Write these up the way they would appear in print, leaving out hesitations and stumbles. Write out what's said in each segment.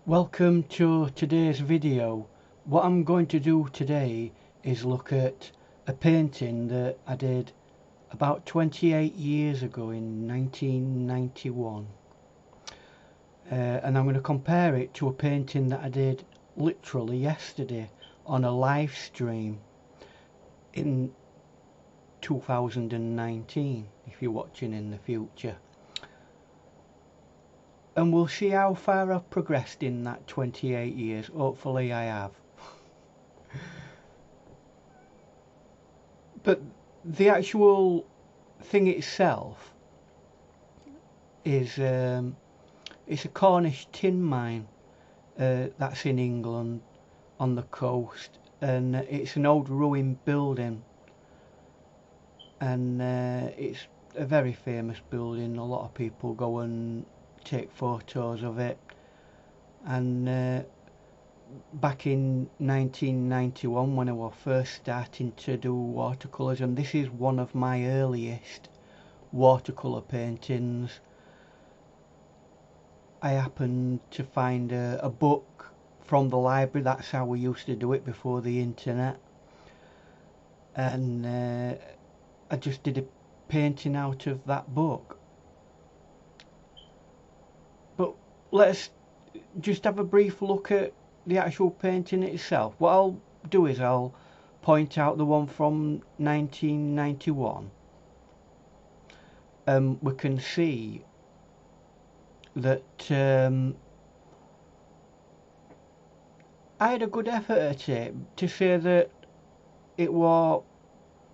Welcome to today's video. What I'm going to do today is look at a painting that I did about 28 years ago in 1991, and I'm going to compare it to a painting that I did literally yesterday on a live stream in 2019 if you're watching in the future. And we'll see how far I've progressed in that 28 years. Hopefully I have. But the actual thing itself is it's a Cornish tin mine that's in England on the coast, and it's an old ruined building, and it's a very famous building. A lot of people go and take photos of it, and back in 1991 when I was first starting to do watercolours, and this is one of my earliest watercolour paintings, I happened to find a book from the library. That's how we used to do it before the internet, and I just did a painting out of that book. But let's just have a brief look at the actual painting itself. What I'll do is I'll point out the one from 1991, and we can see that I had a good effort at it. To say that it was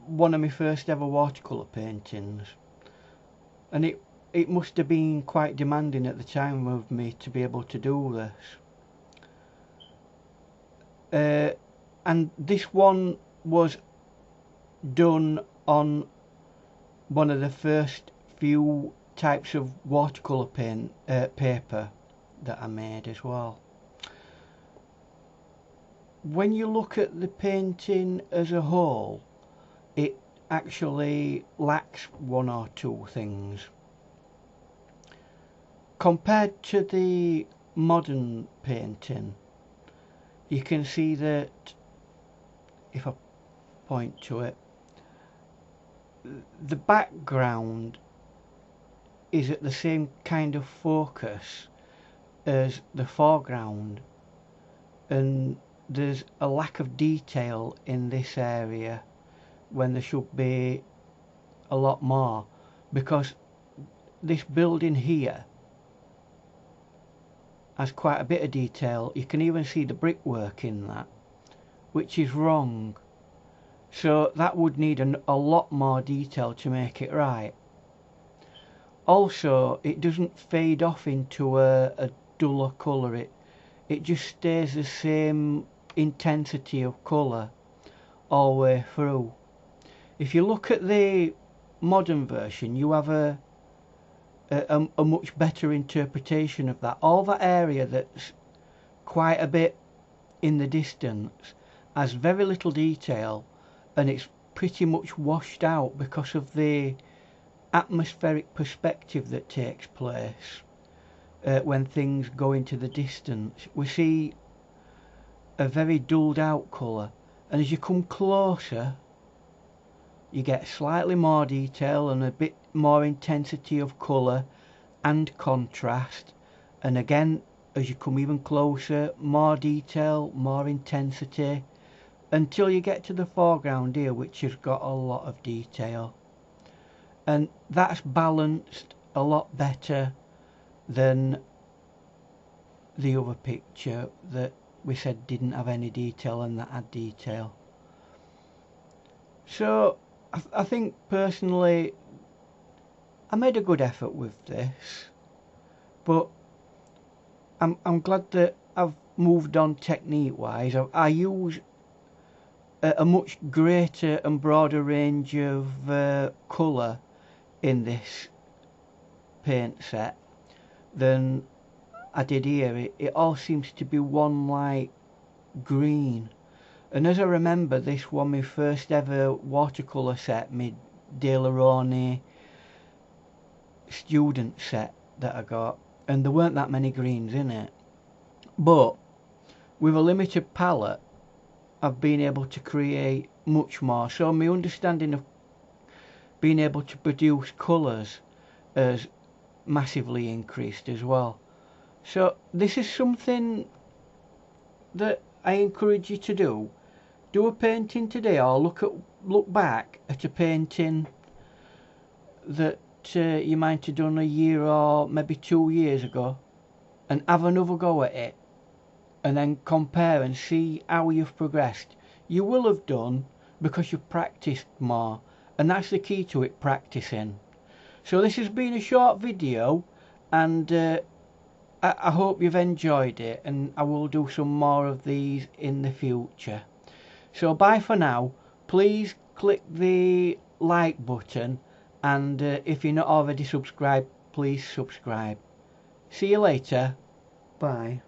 one of my first ever watercolour paintings, and it must have been quite demanding at the time of me to be able to do this. And this one was done on one of the first few types of watercolour paper that I made as well. When you look at the painting as a whole, it actually lacks one or two things. Compared to the modern painting, you can see that, if I point to it, the background is at the same kind of focus as the foreground, and there's a lack of detail in this area when there should be a lot more, because this building here has quite a bit of detail. You can even see the brickwork in that, which is wrong. So that would need a lot more detail to make it right. Also, it doesn't fade off into a duller colour. It just stays the same intensity of colour all the way through. If you look at the modern version, you have a much better interpretation of that. All that area that's quite a bit in the distance has very little detail, and it's pretty much washed out because of the atmospheric perspective that takes place when things go into the distance. We see a very dulled out colour, and as you come closer you get slightly more detail and a bit more intensity of colour and contrast, and again as you come even closer, more detail, more intensity, until you get to the foreground here, which has got a lot of detail. And that's balanced a lot better than the other picture that we said didn't have any detail and that had detail. So I think personally I made a good effort with this, but I'm glad that I've moved on technique wise. I use a much greater and broader range of colour in this paint set than I did here. It all seems to be one light green, and as I remember, this was my first ever watercolour set, my De La Rone student set that I got, and there weren't that many greens in it. but with a limited palette I've been able to create much more, so my understanding of being able to produce colours has massively increased as well. So this is something that I encourage you to do. Do a painting today, or look back at a painting that you might have done a year or maybe 2 years ago, and have another go at it, and then compare and see how you've progressed. You will have done, because you've practiced more, and that's the key to it, practicing. So this has been a short video, and I hope you've enjoyed it, and I will do some more of these in the future. So bye for now. Please click the like button, and if you're not already subscribed, please subscribe. See you later. Bye.